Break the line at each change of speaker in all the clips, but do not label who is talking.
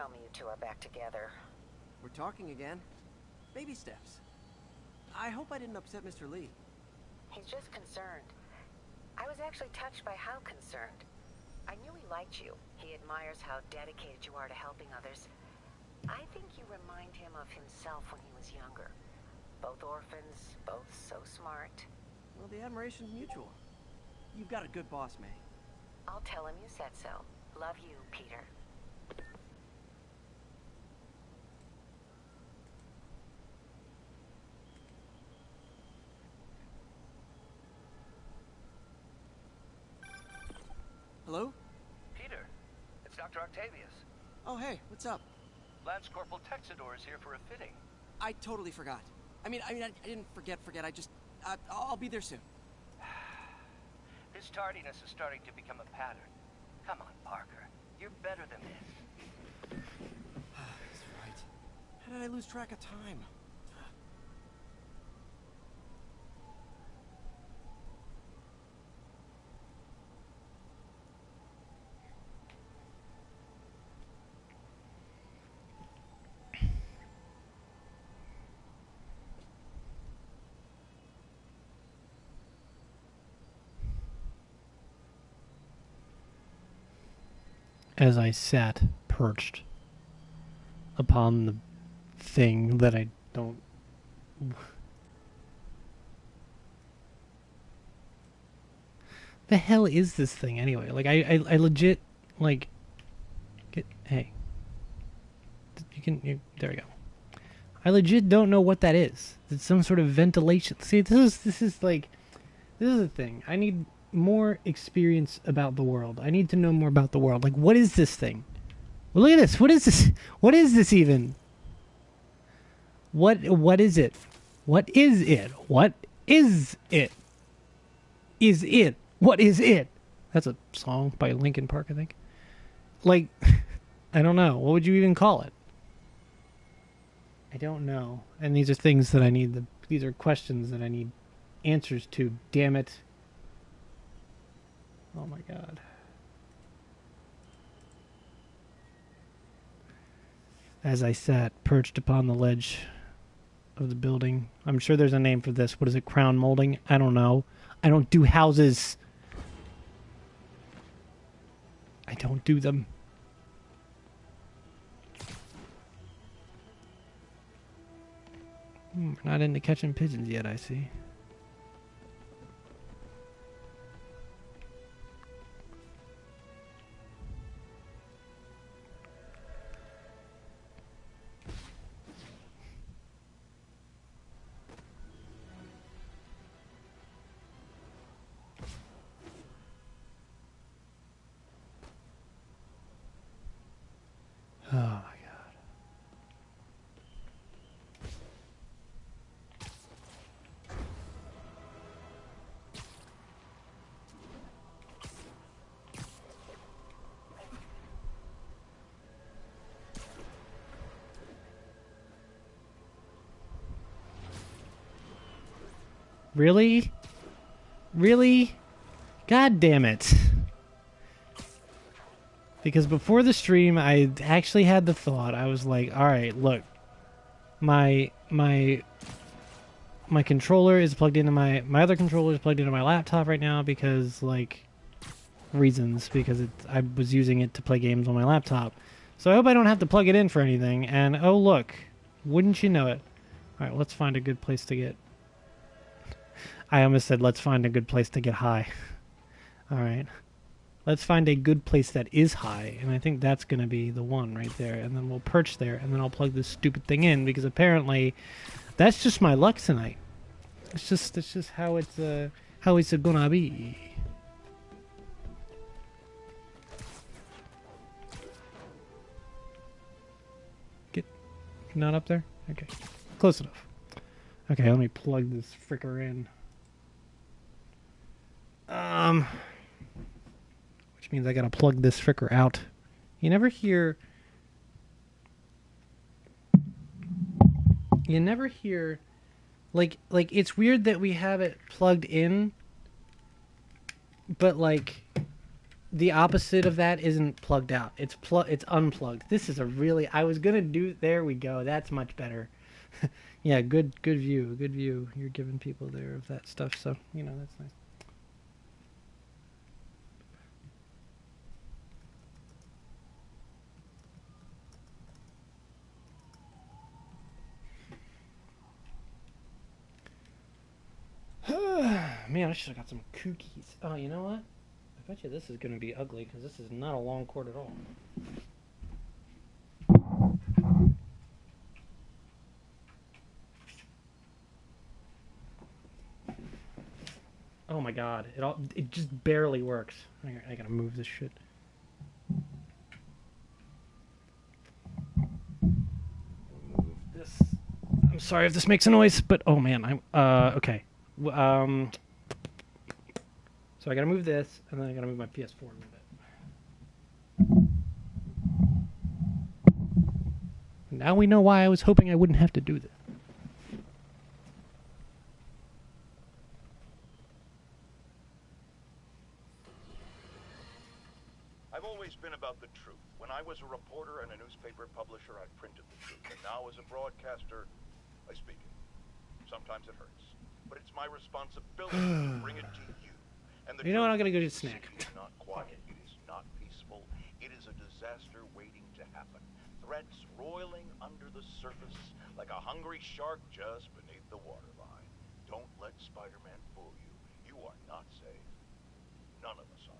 tell me you two are back together.
We're talking again. Baby steps. I hope I didn't upset Mr. Lee.
He's just concerned. I was actually touched by how concerned. I knew he liked you. He admires how dedicated you are to helping others. I think you remind him of himself when he was younger. Both orphans, both so smart.
Well, the admiration's mutual. You've got a good boss, May.
I'll tell him you said so. Love you, Peter.
Hello?
Peter, it's Dr. Octavius.
Oh, hey, what's up?
Lance Corporal Texador is here for a fitting.
I totally forgot. I didn't forget. I just, I'll be there soon.
This tardiness is starting to become a pattern. Come on, Parker. You're better than this.
That's right. How did I lose track of time?
As I sat perched upon the thing that I don't... The hell is this thing anyway? Like, I legit, like... Hey. There we go. I legit don't know what that is. It's some sort of ventilation. See, this is the thing. I need more experience about the world. I need to know more about the world. Like, what is this thing? Well, look at this. What is this? What is this even? What is it? What is it? What is it? Is it? What is it? That's a song by Linkin Park, I think. Like, I don't know. What would you even call it? I don't know. And these are things that I need. These are questions that I need answers to. Damn it. Oh my god. As I sat perched upon the ledge of the building. I'm sure there's a name for this. What is it? Crown molding? I don't know. I don't do houses. I don't do them. We're not into catching pigeons yet, I see. Oh my god. Really? Really? God damn it. Because before the stream, I actually had the thought. I was like, alright, look. My controller is plugged into my other controller is plugged into my laptop right now because, like, reasons. Because I was using it to play games on my laptop. So I hope I don't have to plug it in for anything. And, oh look. Wouldn't you know it. Alright, let's find a good place to get... I almost said, let's find a good place to get high. Alright. Let's find a good place that is high. And I think that's going to be the one right there. And then we'll perch there. And then I'll plug this stupid thing in. Because apparently, that's just my luck tonight. It's just how it's gonna be. Get not up there? Okay. Close enough. Okay, let me plug this fricker in. Which means I gotta plug this fricker out. You never hear like it's weird that we have it plugged in, but like the opposite of that isn't plugged out. It's unplugged. This is a really. I was gonna do. There we go. That's much better. Yeah, good view. Good view. You're giving people there of that stuff. So that's nice. Man, I should have got some cookies. Oh, you know what? I bet you this is going to be ugly because this is not a long cord at all. Oh my god, it just barely works. I gotta move this shit. Move this. I'm sorry if this makes a noise, but oh man, okay. So I gotta move this, and then I gotta move my PS4 a little bit. Now we know why I was hoping I wouldn't have to do this.
I've always been about the truth. When I was a reporter and a newspaper publisher, I printed the truth. And now as a broadcaster, I speak it. Sometimes it hurts. But it's my responsibility to bring it to you. And
you know what? I'm gonna go get a snack.
It is not quiet. It is not peaceful. It is a disaster waiting to happen. Threats roiling under the surface like a hungry shark just beneath the waterline. Don't let Spider-Man fool you. You are not safe. None of us are.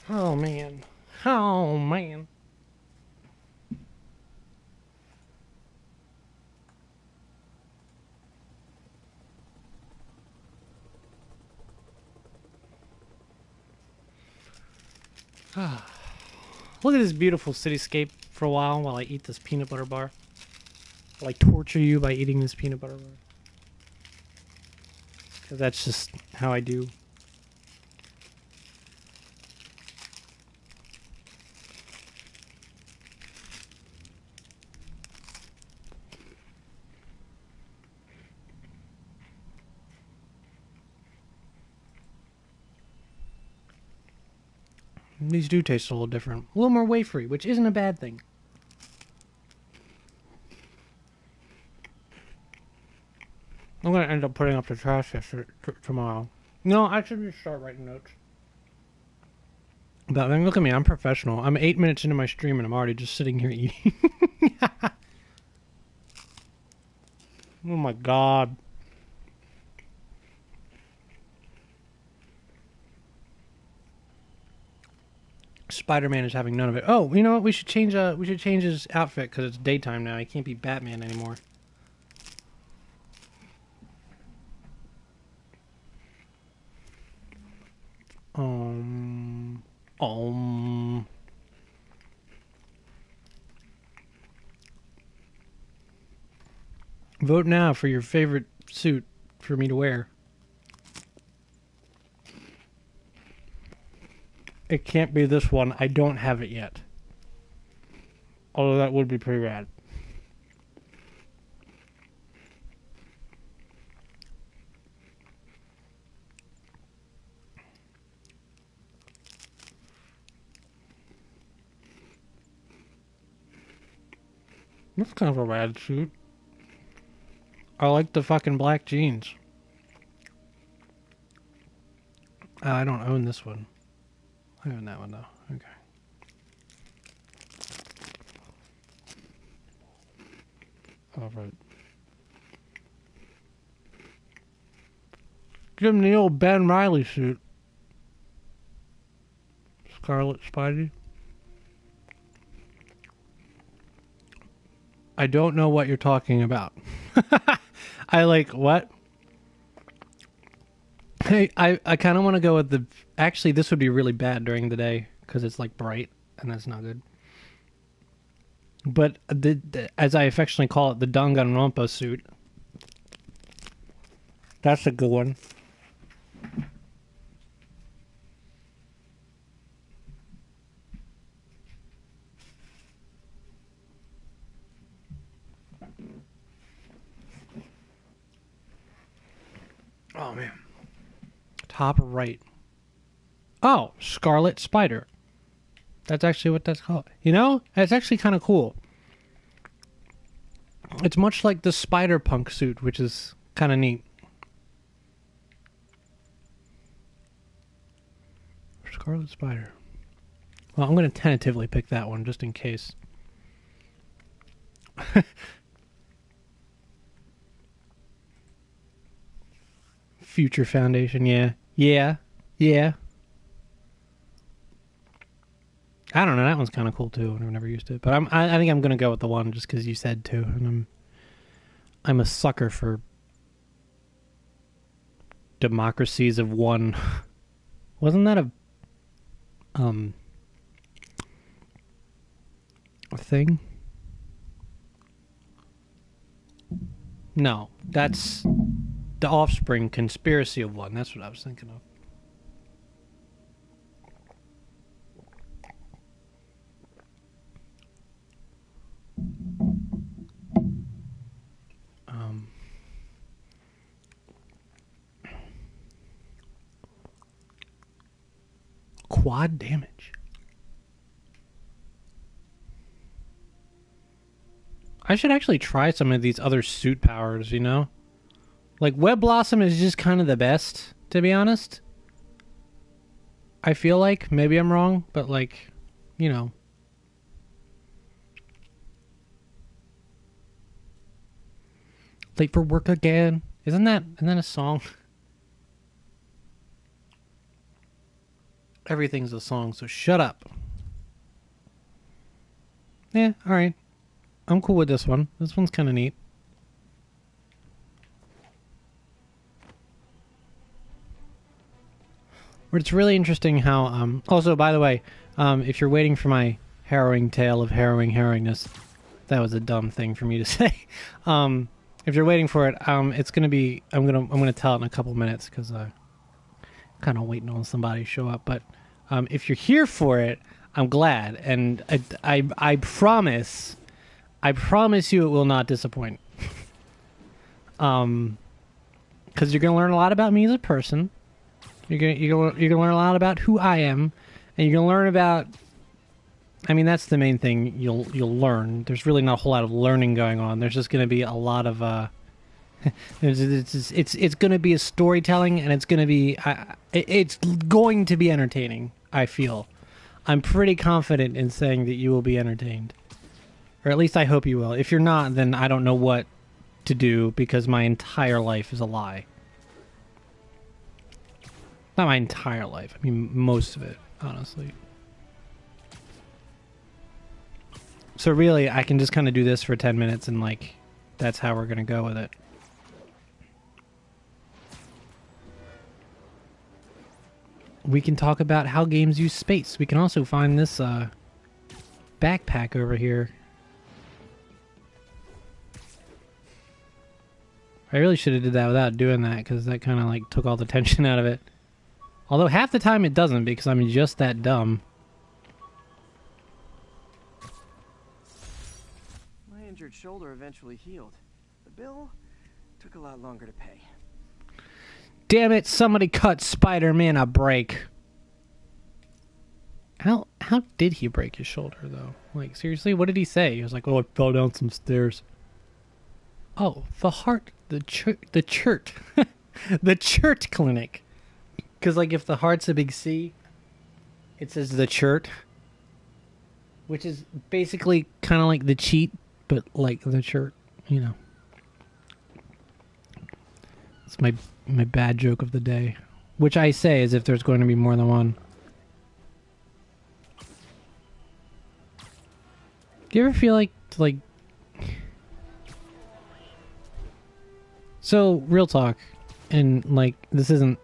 Oh man. Oh man. Look at this beautiful cityscape for a while I eat this peanut butter bar. I'll torture you by eating this peanut butter bar. Because that's just how I do. These do taste a little different. A little more wafery, which isn't a bad thing. I'm going to end up putting up the trash tomorrow. No, I should just start writing notes. But then look at me, I'm professional. I'm 8 minutes into my stream and I'm already just sitting here eating. Oh my god. Spider-Man is having none of it. Oh, you know what? We should change his outfit because it's daytime now. He can't be Batman anymore. Vote now for your favorite suit for me to wear. It can't be this one. I don't have it yet. Although that would be pretty rad. That's kind of a rad suit. I like the fucking black jeans. I don't own this one. I own that one though. Okay. Alright. Give him the old Ben Riley suit. Scarlet Spidey. I don't know what you're talking about. I like, what? I kind of want to go with the... Actually, this would be really bad during the day because it's like bright, and that's not good. But as I affectionately call it, the Danganronpa suit. That's a good one. Oh, man. Top right. Oh, Scarlet Spider. That's actually what that's called. You know, it's actually kind of cool. It's much like the Spider-Punk suit, which is kind of neat. Scarlet Spider. Well, I'm going to tentatively pick that one, just in case. Future Foundation, yeah. Yeah. I don't know, that one's kind of cool too. I've never used it. But I think I'm going to go with the one just because you said to. And I'm a sucker for democracies of one. Wasn't that a thing? No, that's The Offspring, Conspiracy of One. That's what I was thinking of. Quad damage. I should actually try some of these other suit powers, you know? Like, Web Blossom is just kind of the best, to be honest. I feel like. Maybe I'm wrong, but like, you know. Late for work again. Isn't that a song? Everything's a song, so shut up. Yeah, alright. I'm cool with this one. This one's kind of neat. But it's really interesting how... also, by the way, if you're waiting for my harrowing tale of harrowingness, that was a dumb thing for me to say. If you're waiting for it, it's gonna be... I'm gonna tell it in a couple minutes because I'm kind of waiting on somebody to show up. But if you're here for it, I'm glad, and I promise you it will not disappoint. Because you're gonna learn a lot about me as a person. You're gonna learn a lot about who I am, and you're gonna learn about. I mean, that's the main thing you'll learn. There's really not a whole lot of learning going on. There's just gonna be a lot of it's gonna be a storytelling, and it's gonna be entertaining. I feel. I'm pretty confident in saying that you will be entertained, or at least I hope you will. If you're not, then I don't know what to do because my entire life is a lie. Not my entire life. I mean, most of it, honestly. So really, I can just kind of do this for 10 minutes and, like, that's how we're going to go with it. We can talk about how games use space. We can also find this backpack over here. I really should have did that without doing that because that kind of, like, took all the tension out of it. Although half the time it doesn't because I'm just that dumb.
My injured shoulder eventually healed. The bill took a lot longer to pay.
Damn it, somebody cut Spider-Man a break. How did he break his shoulder, though? Like, seriously, what did he say? He was like, oh, I fell down some stairs. Oh, the churt. The churt clinic. Because, like, if the heart's a big C, it says the churt. Which is basically kind of like the cheat, but like the churt, you know. It's my bad joke of the day. Which I say as if there's going to be more than one. Do you ever feel like... So, real talk. and like this isn't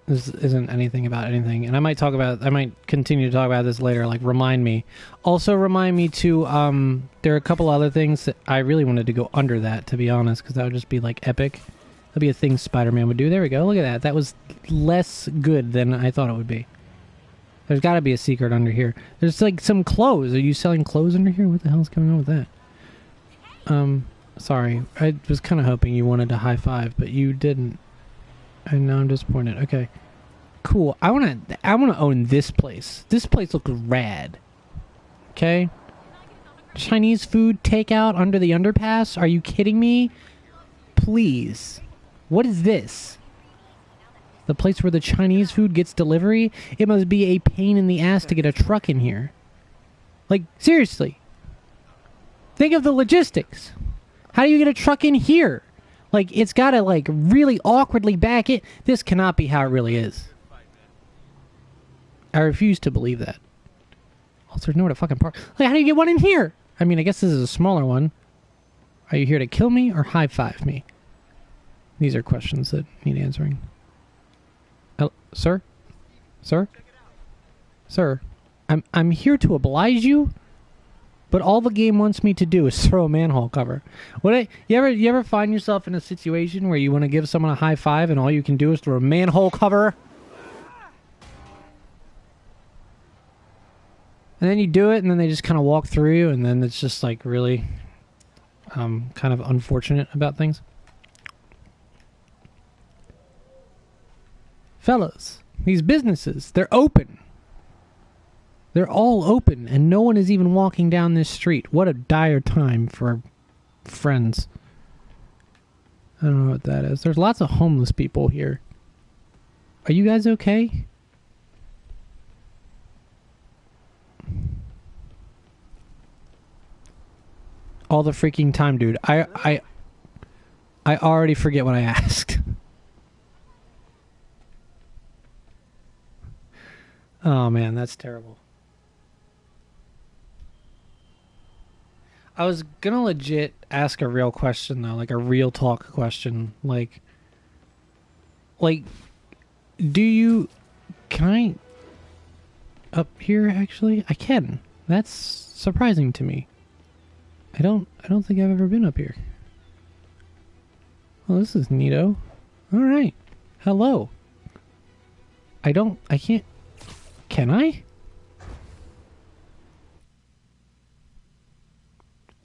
anything about anything, and I might continue to talk about this later. Like, remind me to there are a couple other things that I really wanted to go under that, to be honest, because that would just be like epic. That'd be a thing Spider-Man would do. There we go. Look at that. That was less good than I thought it would be. There's got to be a secret under here. There's like some clothes. Are you selling clothes under here? What the hell's going on with that? Sorry. I was kind of hoping you wanted to high five, but you didn't. And now I'm disappointed. Okay. Cool. I wanna own this place. This place looks rad. Okay? Chinese food takeout under the underpass? Are you kidding me? Please. What is this? The place where the Chinese food gets delivery? It must be a pain in the ass to get a truck in here. Like, seriously. Think of the logistics. How do you get a truck in here? Like, it's gotta, like, really awkwardly back it. This cannot be how it really is. I refuse to believe that. Also, there's nowhere to fucking park. Like, how do you get one in here? I mean, I guess this is a smaller one. Are you here to kill me or high-five me? These are questions that need answering. Sir? Sir? Sir? I'm here to oblige you, but all the game wants me to do is throw a manhole cover. You ever find yourself in a situation where you want to give someone a high five and all you can do is throw a manhole cover? And then you do it, and then they just kind of walk through you, and then it's just like really kind of unfortunate about things. Fellas, these businesses, they're open. They're all open, and no one is even walking down this street. What a dire time for friends. I don't know what that is. There's lots of homeless people here. Are you guys okay? All the freaking time, dude. I already forget what I asked. Oh man, that's terrible. I was gonna legit ask a real question though, like a real talk question. Like, can I up here actually? I can. That's surprising to me. I don't think I've ever been up here. Well, this is neato. Alright. Hello. I can't. Can I?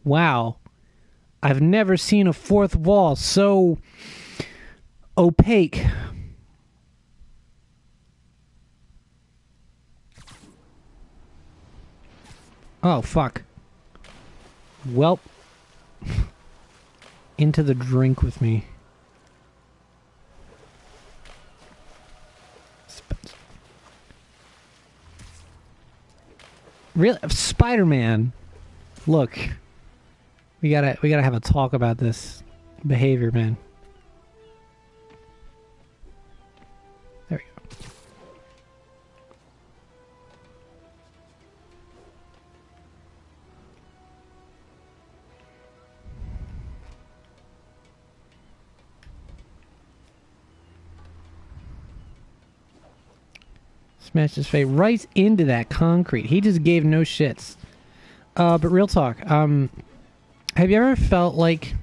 Wow. I've never seen a fourth wall so opaque. Oh, fuck. Welp. Into the drink with me. Really? Spider-Man. Look. We gotta have a talk about this behavior, man. There we go. Smashed his face right into that concrete. He just gave no shits. But real talk. Have you ever felt like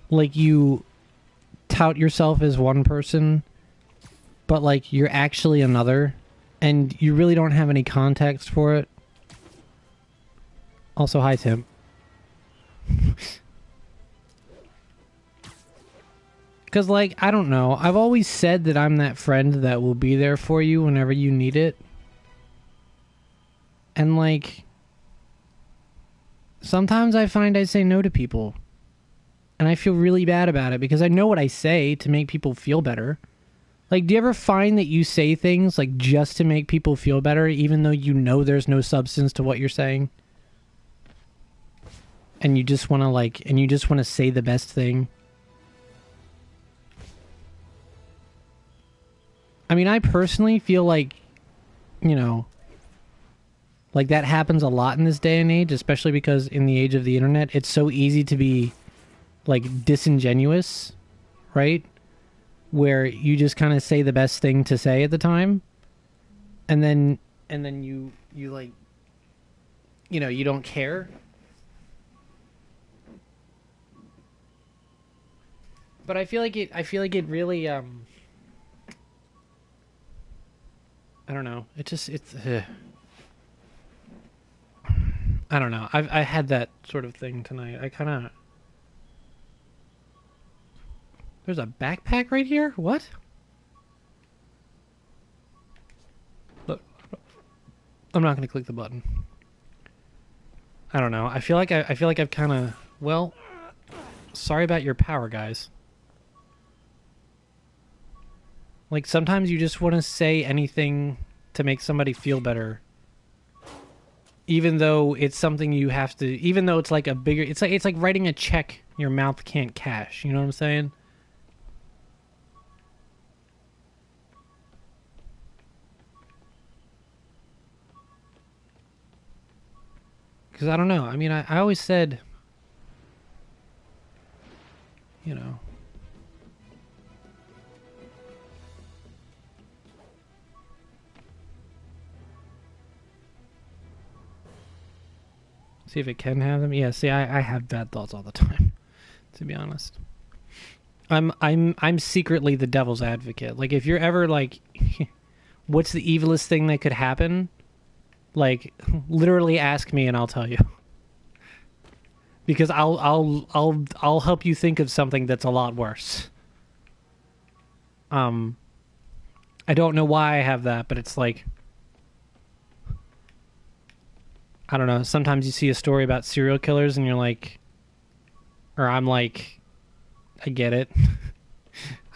you tout yourself as one person, but like you're actually another, and you really don't have any context for it? Also, hi, Tim. Because, like, I don't know. I've always said that I'm that friend that will be there for you whenever you need it. And, like, sometimes I find I say no to people. And I feel really bad about it because I know what I say to make people feel better. Like, do you ever find that you say things, like, just to make people feel better, even though you know there's no substance to what you're saying? And you just want to, say the best thing? I mean, I personally feel like, you know, like that happens a lot in this day and age, especially because in the age of the internet, it's so easy to be, like, disingenuous, right? where you just kind of say the best thing to say at the time, and then you like, you know, you don't care. But I feel like it really I don't know. It's I don't know. I had that sort of thing tonight. I kind of. There's a backpack right here? What? Look. I'm not going to click the button. I don't know. I feel like I've kind of, well, sorry about your power, guys. Like, sometimes you just want to say anything to make somebody feel better. Even though it's something you have to, even though it's like a bigger, it's like writing a check your mouth can't cash. You know what I'm saying? Because I don't know. I mean, I always said, you know. See if it can have them. Yeah, see, I have bad thoughts all the time, to be honest. I'm secretly the devil's advocate. Like, if you're ever like, what's the evilest thing that could happen? Like, literally ask me and I'll tell you. Because I'll help you think of something that's a lot worse. I don't know why I have that, but it's like, I don't know, sometimes you see a story about serial killers and you're like, or I'm like, I get it.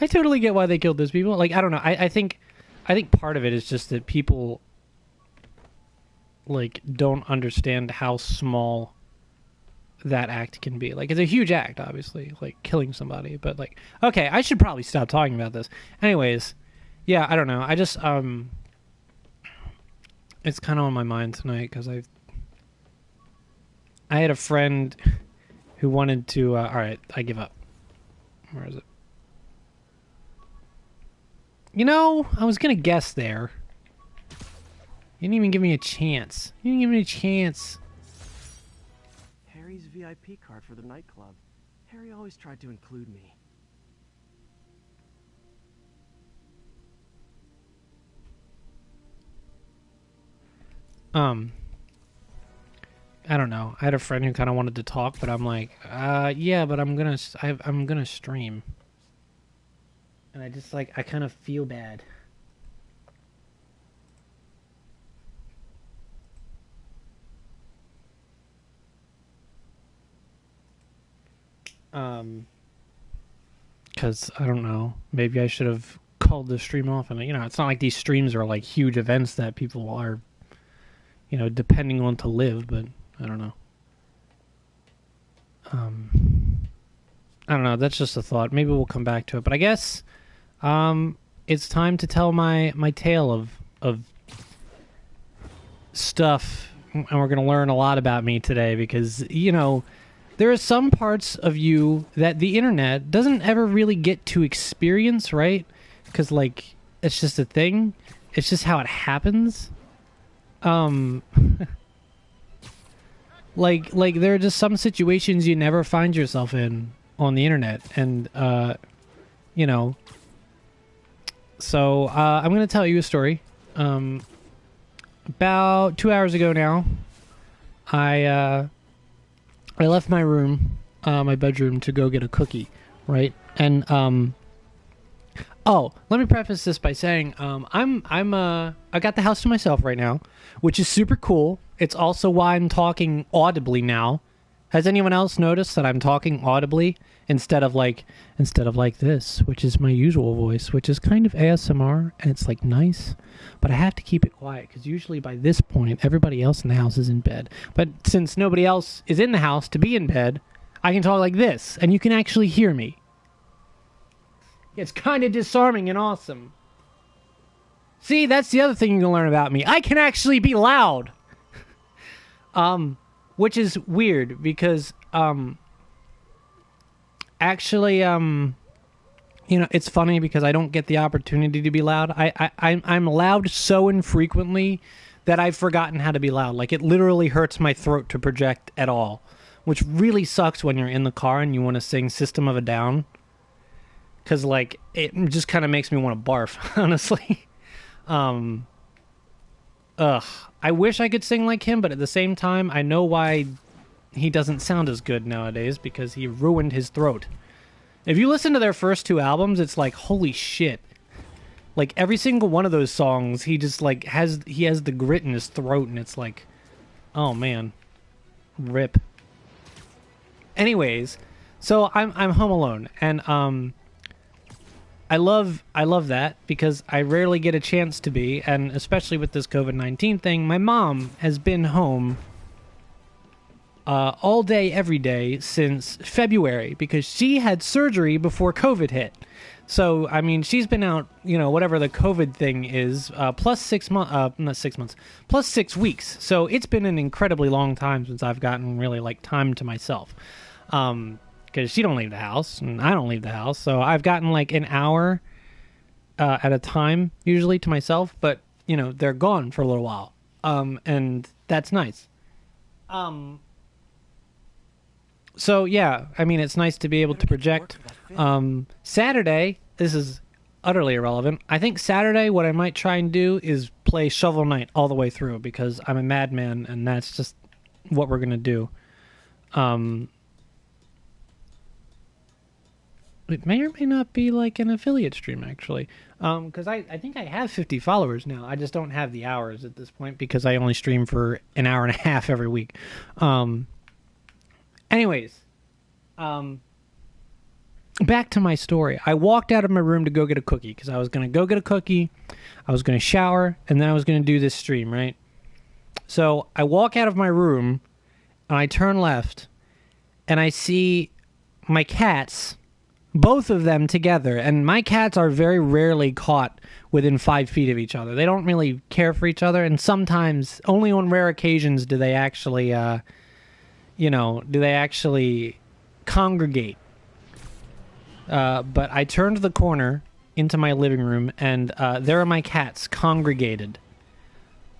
I totally get why they killed those people. Like, I don't know. I think part of it is just that people like don't understand how small that act can be. Like, it's a huge act, obviously, like killing somebody, but like, okay, I should probably stop talking about this. Anyways, yeah, I don't know. I just it's kind of on my mind tonight because I had a friend who wanted to all right, I give up. Where is it? You know, I was gonna guess there. You didn't even give me a chance. You didn't give me a chance.
Harry's VIP card for the nightclub. Harry always tried to include me.
I don't know. I had a friend who kind of wanted to talk, but I'm like, yeah, but I'm gonna stream. And I just like, I kind of feel bad. Because I don't know, maybe I should have called the stream off. And you know, it's not like these streams are like huge events that people are, you know, depending on to live. But I don't know. I don't know. That's just a thought. Maybe we'll come back to it. But I guess it's time to tell my tale of stuff, and we're going to learn a lot about me today because, you know, there are some parts of you that the internet doesn't ever really get to experience, right? Because, like, it's just a thing. It's just how it happens. Like there are just some situations you never find yourself in on the internet, and you know. So I'm going to tell you a story. About 2 hours ago now, I left my room, my bedroom, to go get a cookie, right? And oh, let me preface this by saying I got the house to myself right now, which is super cool. It's also why I'm talking audibly now. Has anyone else noticed that I'm talking audibly instead of like this, which is my usual voice, which is kind of ASMR, and it's like nice, but I have to keep it quiet because usually by this point everybody else in the house is in bed. But since nobody else is in the house to be in bed, I can talk like this, and you can actually hear me. It's kind of disarming and awesome. See, that's the other thing you can learn about me. I can actually be loud. Which is weird because, actually, you know, it's funny because I don't get the opportunity to be loud. I'm loud so infrequently that I've forgotten how to be loud. Like, it literally hurts my throat to project at all, which really sucks when you're in the car and you want to sing System of a Down. Because, like, it just kind of makes me want to barf, honestly. I wish I could sing like him, but at the same time, I know why he doesn't sound as good nowadays, because he ruined his throat. If you listen to their first 2 albums, it's like, holy shit. Like, every single one of those songs, he just, like, has the grit in his throat, and it's like, oh, man. Rip. Anyways, so I'm home alone, and, I love that, because I rarely get a chance to be, and especially with this COVID-19 thing, my mom has been home all day, every day since February, because she had surgery before COVID hit. So, I mean, she's been out, you know, whatever the COVID thing is, plus 6 months, not 6 months, plus 6 weeks. So it's been an incredibly long time since I've gotten really, like, time to myself. Because she don't leave the house, and I don't leave the house. So I've gotten, like, an hour at a time, usually, to myself. But, you know, they're gone for a little while. And that's nice. So, yeah, I mean, it's nice to be able to project. Saturday, this is utterly irrelevant. I think Saturday, what I might try and do is play Shovel Knight all the way through, because I'm a madman, and that's just what we're going to do. It may or may not be like an affiliate stream, actually. Because I think I have 50 followers now. I just don't have the hours at this point, because I only stream for an hour and a half every week. Anyways, back to my story. I walked out of my room to go get a cookie, because I was going to go get a cookie, I was going to shower, and then I was going to do this stream, right? So I walk out of my room, and I turn left, and I see my cats, both of them together, and my cats are very rarely caught within 5 feet of each other. They don't really care for each other, and sometimes, only on rare occasions, do they actually, congregate. But I turned the corner into my living room, and there are my cats congregated,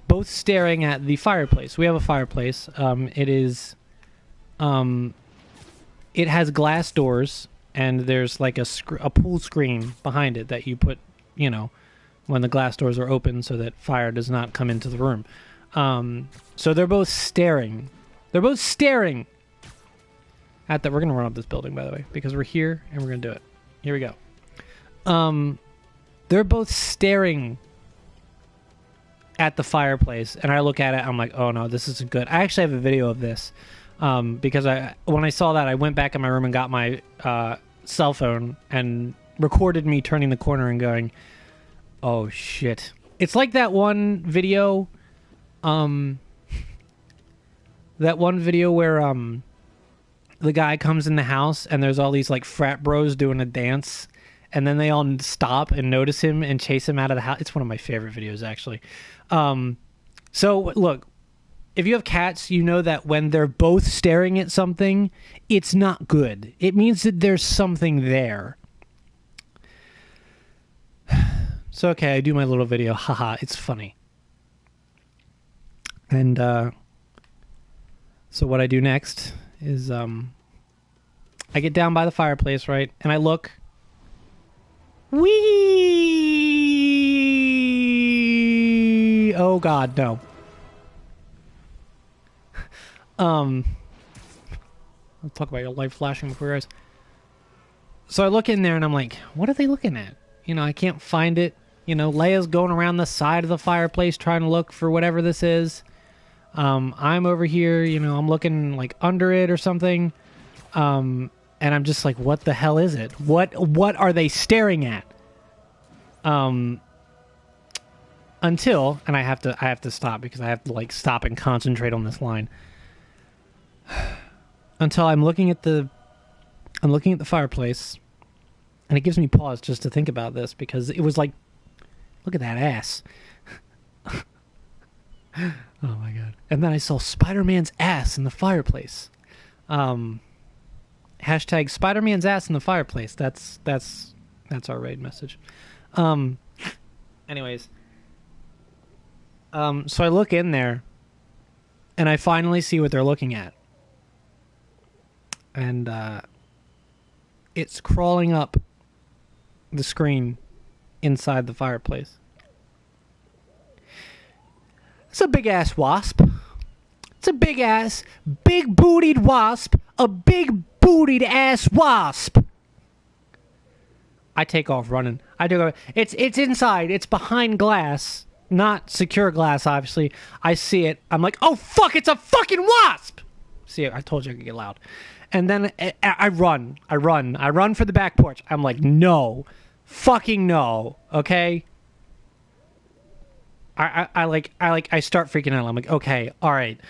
both staring at the fireplace. We have a fireplace. It has glass doors, and there's like a pool screen behind it that you put, you know, when the glass doors are open so that fire does not come into the room. So they're both staring. They're both staring at that. We're going to run up this building, by the way, because we're here and we're going to do it. Here we go. They're both staring at the fireplace, and I look at it, I'm like, oh no, this isn't good. I actually have a video of this, because when I saw that, I went back in my room and got my cell phone and recorded me turning the corner and going, oh shit. It's like that one video, where the guy comes in the house and there's all these like frat bros doing a dance, and then they all stop and notice him and chase him out of the house. It's one of my favorite videos, actually. So look, if you have cats, you know that when they're both staring at something, it's not good. It means that there's something there. So, okay, I do my little video. Haha, it's funny. And, so what I do next is, I get down by the fireplace, right? And I look. Whee! Oh, God, no. I'll talk about your light flashing before your eyes. So I look in there and I'm like, what are they looking at? You know, I can't find it. You know, Leia's going around the side of the fireplace trying to look for whatever this is. I'm over here, you know, I'm looking like under it or something. And I'm just like, what the hell is it? What are they staring at? Until, and I have to stop because I have to like stop and concentrate on this line. Until I'm looking at the fireplace, and it gives me pause just to think about this, because it was like, look at that ass. Oh my god. And then I saw Spider-Man's ass in the fireplace. Hashtag Spider-Man's ass in the fireplace. That's That's our raid message. Anyways. So I look in there, and I finally see what they're looking at. And, it's crawling up the screen inside the fireplace. It's a big-ass wasp. It's a big-ass, big-bootied wasp. A big-bootied ass wasp. I take off running. It's inside. It's behind glass. Not secure glass, obviously. I see it. I'm like, oh, fuck, it's a fucking wasp! See, I told you I could get loud. And then I run. I run for the back porch. I'm like, no. Fucking no. Okay? I start freaking out. I'm like, okay, all right.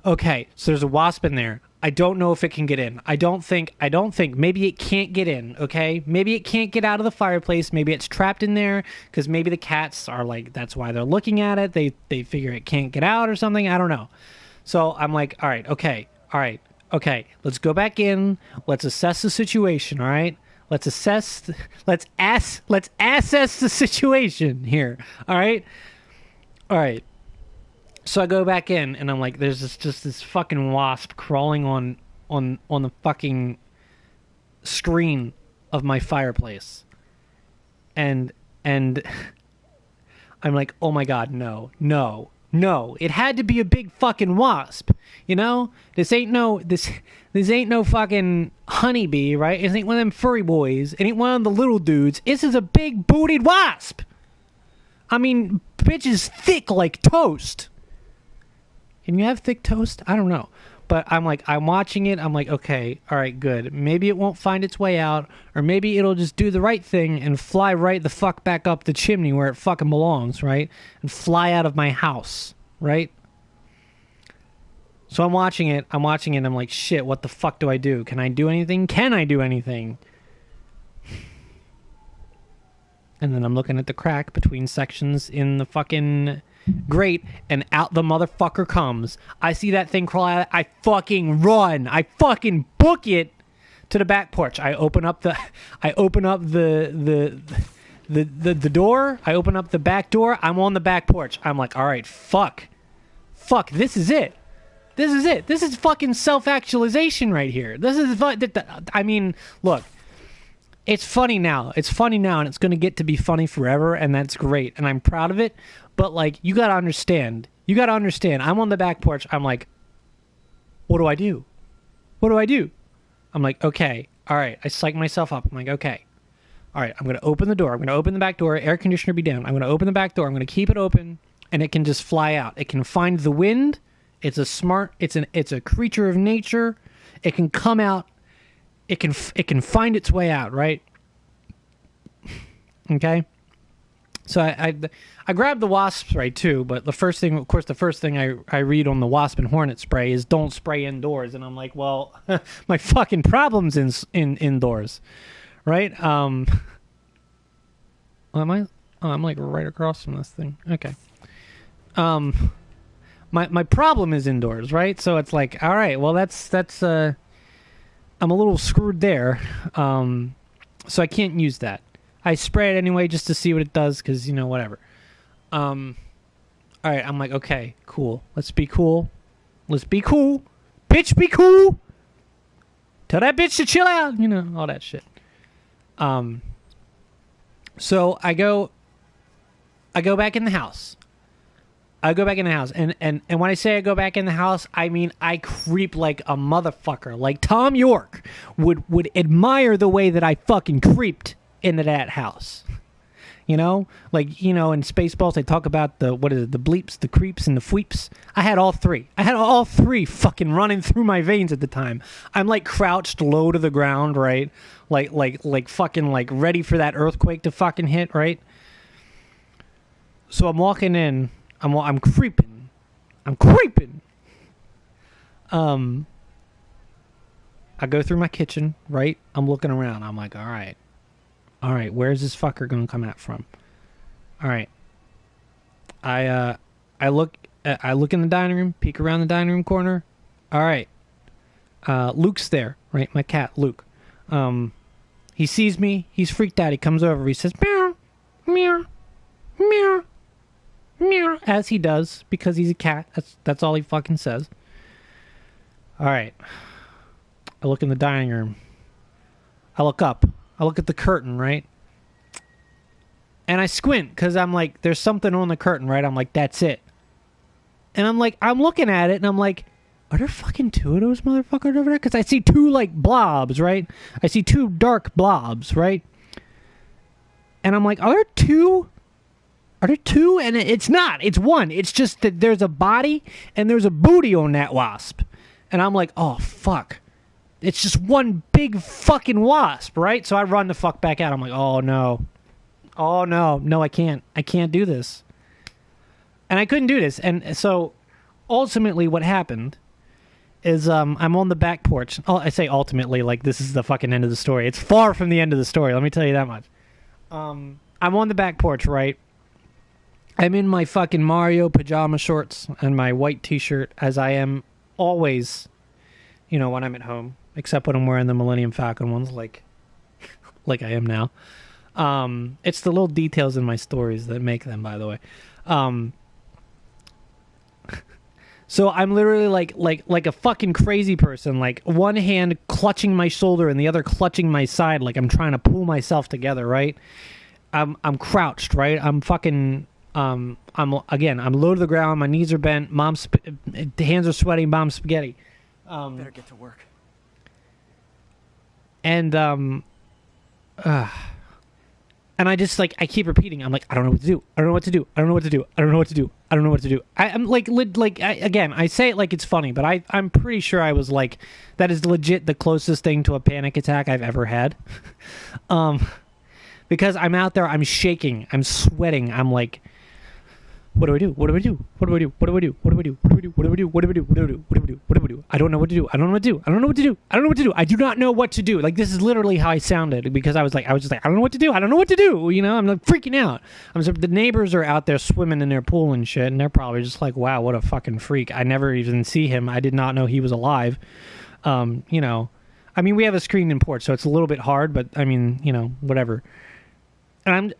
Okay, so there's a wasp in there. I don't know if it can get in. I don't think. Maybe it can't get in, okay? Maybe it can't get out of the fireplace. Maybe it's trapped in there because maybe the cats are like, that's why they're looking at it. They figure it can't get out or something. I don't know. So I'm like, all right, okay. Let's go back in. Let's assess the situation, all right? Let's assess the situation here, all right? All right. So I go back in, and I'm like, there's this fucking wasp crawling on the fucking screen of my fireplace. And I'm like, oh my god, no. It had to be a big fucking wasp. You know? This ain't no fucking honeybee, right? It ain't one of them furry boys. It ain't one of the little dudes. This is a big bootied wasp. I mean, bitch is thick like toast. Can you have thick toast? I don't know. But I'm watching it. I'm like, okay, all right, good. Maybe it won't find its way out, or maybe it'll just do the right thing and fly right the fuck back up the chimney where it fucking belongs, right? And fly out of my house, right? So I'm watching it. I'm like, shit, what the fuck do I do? Can I do anything? Can I do anything? And then I'm looking at the crack between sections in the fucking grate, and out the motherfucker comes. I see that thing crawl out. I fucking run. I fucking book it to the back porch. I open up the door. I open up the back door. I'm on the back porch. I'm like, all right, fuck, this is it. This is fucking self-actualization right here. This is I mean, look. It's funny now, and it's going to get to be funny forever, and that's great, and I'm proud of it, but, like, you got to understand, I'm on the back porch, I'm like, what do I do? I'm like, okay, all right, I psych myself up, I'm like, okay, all right, I'm going to open the door, I'm going to open the back door, air conditioner be down, I'm going to open the back door, I'm going to keep it open, and it can just fly out, it can find the wind, it's a creature of nature, it can come out, it can find its way out, right? Okay. So I grabbed the wasp spray too, but the first thing I read on the wasp and hornet spray is don't spray indoors, and I'm like, well, my fucking problem's in indoors, right? Well, am I? Oh, I'm like right across from this thing. Okay. My problem is indoors, right? So it's like, all right, well, that's I'm a little screwed there, so I can't use that. I spray it anyway just to see what it does, because, you know, whatever. All right, I'm like, okay, cool. Let's be cool. Bitch, be cool. Tell that bitch to chill out, you know, all that shit. So I go back in the house. And when I say I go back in the house, I mean I creep like a motherfucker. Like Tom York would admire the way that I fucking creeped into that house. You know? Like, you know, in Spaceballs they talk about the bleeps, the creeps, and the fweeps. I had all three fucking running through my veins at the time. I'm like crouched low to the ground, right? Like fucking like ready for that earthquake to fucking hit, right? So I'm walking in. I'm creeping. I go through my kitchen, right? I'm looking around. I'm like, all right, where's this fucker gonna come out from? All right. I look in the dining room, peek around the dining room corner. All right. Luke's there, right? My cat, Luke. He sees me. He's freaked out. He comes over. He says, meow, meow, meow, meow, as he does, because he's a cat. That's all he fucking says. All right. I look in the dining room. I look up. I look at the curtain, right? And I squint, because I'm like, there's something on the curtain, right? I'm like, that's it. And I'm like, I'm looking at it, and I'm like, are there fucking two of those motherfuckers over there? Because I see two, like, blobs, right? I see two dark blobs, right? And I'm like, are there two? Are there two? And it's not. It's one. It's just that there's a body and there's a booty on that wasp. And I'm like, oh, fuck. It's just one big fucking wasp, right? So I run the fuck back out. I'm like, oh, no. Oh, no. No, I can't. I can't do this. And I couldn't do this. And so ultimately what happened is I'm on the back porch. Oh, I say ultimately, like this is the fucking end of the story. It's far from the end of the story. Let me tell you that much. I'm on the back porch, right? I'm in my fucking Mario pajama shorts and my white t-shirt, as I am always, you know, when I'm at home, except when I'm wearing the Millennium Falcon ones, like I am now. It's the little details in my stories that make them, by the way. So I'm literally like a fucking crazy person, like one hand clutching my shoulder and the other clutching my side, like I'm trying to pull myself together, right? I'm crouched, right? I'm fucking I'm low to the ground, my knees are bent, the hands are sweating, mom's spaghetti.
Better get to work.
And I just, like, I keep repeating. I'm like, I don't know what to do. I don't know what to do. I don't know what to do. I don't know what to do. I don't know what to do. I'm like, again, I say it like it's funny, but I'm pretty sure I was like, that is legit the closest thing to a panic attack I've ever had. Because I'm out there, I'm shaking, I'm sweating, I'm like, what do I do? What do I do? What do I do? What do I do? What do I do? What do I do? What do I do? What do I do? What do I do? What do I do? What do I do? I don't know what to do. I don't know what to do. I don't know what to do. I don't know what to do. I do not know what to do. Like, this is literally how I sounded, because I was just like, I don't know what to do. I don't know what to do. You know, I'm like freaking out. The neighbors are out there swimming in their pool and shit, and they're probably just like, wow, what a fucking freak. I never even see him. I did not know he was alive. You know, I mean, we have a screened-in porch, so it's a little bit hard, but I mean, you know, whatever. And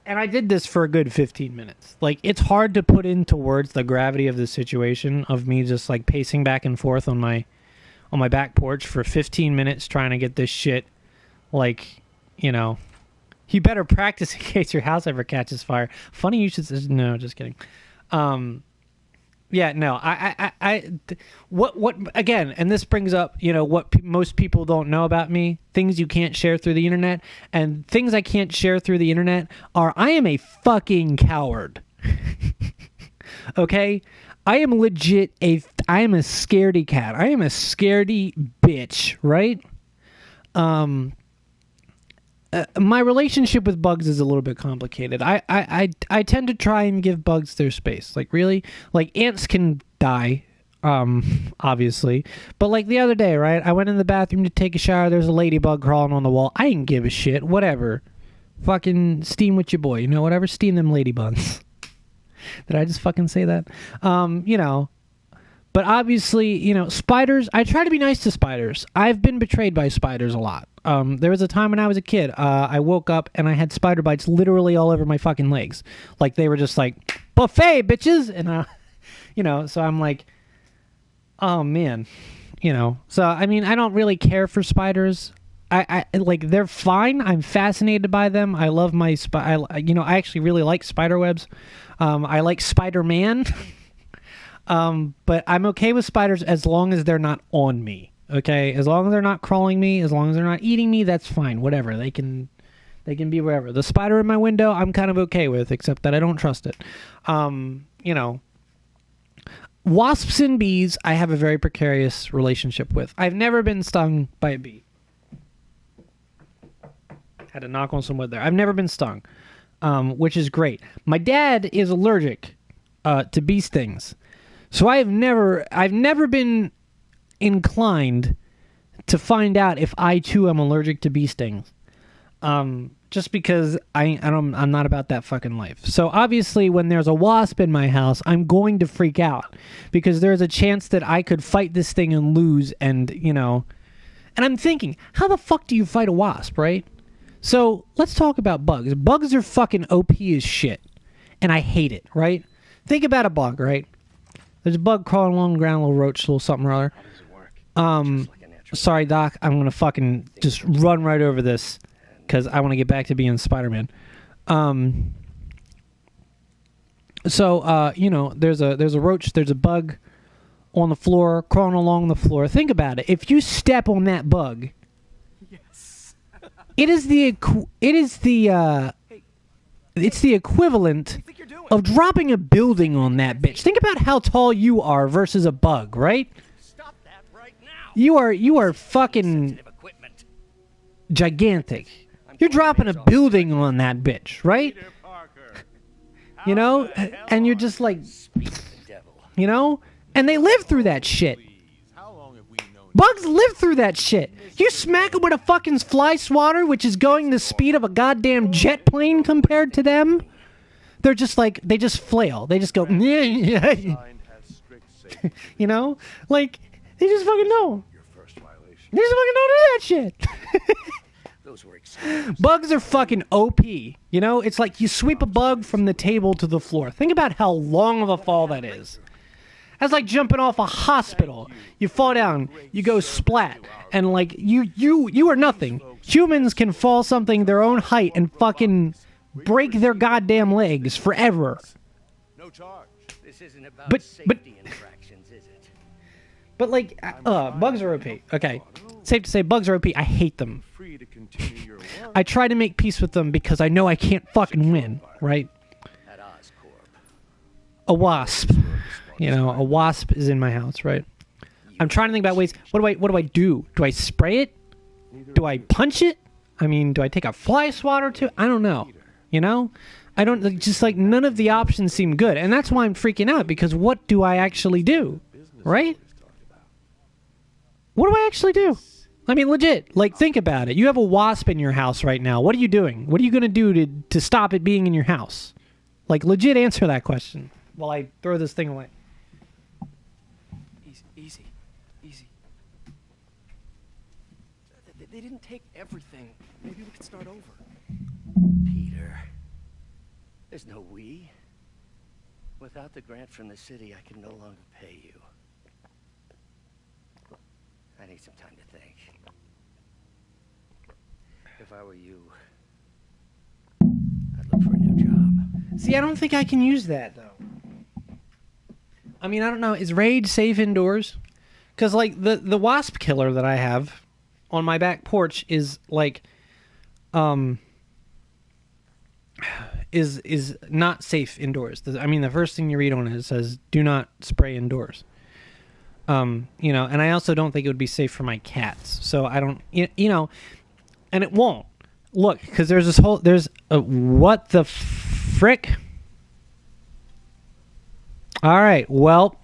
and I did this for a good 15 minutes. Like, it's hard to put into words the gravity of the situation of me just, like, pacing back and forth on my back porch for 15 minutes trying to get this shit, like, you know. You better practice in case your house ever catches fire. Funny you should say, no, just kidding. Yeah, no, what again, and this brings up, you know, what most people don't know about me, things you can't share through the internet, and things I can't share through the internet are, I am a fucking coward. Okay? I am legit I am a scaredy cat. I am a scaredy bitch, right? My relationship with bugs is a little bit complicated. I tend to try and give bugs their space. Like, really? Like, ants can die, obviously. But, like, the other day, right? I went in the bathroom to take a shower. There's a ladybug crawling on the wall. I didn't give a shit. Whatever. Fucking steam with your boy. You know, whatever. Steam them ladybugs. Did I just fucking say that? You know. But obviously, you know, spiders, I try to be nice to spiders. I've been betrayed by spiders a lot. There was a time when I was a kid, I woke up and I had spider bites literally all over my fucking legs. Like, they were just like, buffet, bitches! And, you know, so I'm like, oh, man. You know, so, I mean, I don't really care for spiders. I like, they're fine. I'm fascinated by them. I love my, you know, I actually really like spider webs. I like Spider-Man. But I'm okay with spiders as long as they're not on me, okay? As long as they're not crawling me, as long as they're not eating me, that's fine, whatever. They can be wherever. The spider in my window, I'm kind of okay with, except that I don't trust it. You know, wasps and bees, I have a very precarious relationship with. I've never been stung by a bee. Had to knock on some wood there. I've never been stung, which is great. My dad is allergic to bee stings. So I've never been inclined to find out if I too am allergic to bee stings. Just because I'm not about that fucking life. So obviously when there's a wasp in my house, I'm going to freak out because there's a chance that I could fight this thing and lose, and you know, And I'm thinking, how the fuck do you fight a wasp, right? So let's talk about bugs. Bugs are fucking OP as shit. And I hate it, right? Think about a bug, right? There's a bug crawling along the ground, a little roach, a little something or other.
How does it work?
Sorry, Doc. I'm going to fucking just run right over this because I want to get back to being Spider-Man. So, there's a roach, there's a bug on the floor, crawling along the floor. Think about it. If you step on that bug,
Yes.
it's the equivalent
What do you think you're doing?
of dropping a building on that bitch. Think about how tall you are versus a bug, right?
Stop that right now.
You are fucking
Sensitive equipment.
gigantic. You're dropping a building on that bitch, right?
Peter Parker.
You know,
How the hell
and you're
are
just like,
Speak of the devil.
you know, and they live through that shit.
Please, how long have we known
Bugs live through that shit. You smack them with a fucking fly swatter, which is going the speed of a goddamn jet plane compared to them. They're just like, they just flail. They just go,
sign has strict safety.
you know? Like, they just fucking know.
Your first violation.
They just fucking don't do that shit.
Those were excuses.
Bugs are fucking OP. You know, it's like you sweep a bug from the table to the floor. Think about how long of a fall that is. That's like jumping off a hospital. You fall down, you go splat, and like you are nothing. Humans can fall something their own height and fucking break their goddamn legs forever.
No charge.
This isn't about
But-
safety infractions, is it?
But like, bugs are OP. Okay, safe to say, bugs are OP. I hate them.
Free to continue your work.
I try to make peace with them because I know I can't fucking win, right?
At Oscorp.
A wasp. You know, a wasp is in my house, right? I'm trying to think about ways. What do I do? Do I spray it? Do I punch it? I mean, do I take a fly swatter to? I don't know. You know, I don't like, just like none of the options seem good, and that's why I'm freaking out because what do I actually do? Right? What do I actually do? I mean, legit. Like, think about it. You have a wasp in your house right now. What are you doing? What are you going to do to stop it being in your house? Like, legit answer that question while I throw this thing away.
Easy. They didn't take everything. Maybe we could start over.
Peter. There's no we. Without the grant from the city, I can no longer pay you. I need some time to think. If I were you, I'd look for a new job.
See, I don't think I can use that, though. I mean, I don't know. Is Rage safe indoors? Because, like, the wasp killer that I have on my back porch is, like, is not safe indoors. I mean, the first thing you read on it says, do not spray indoors. You know, and I also don't think it would be safe for my cats. So I don't, you know, and it won't. Look, because there's what the frick? All right, well,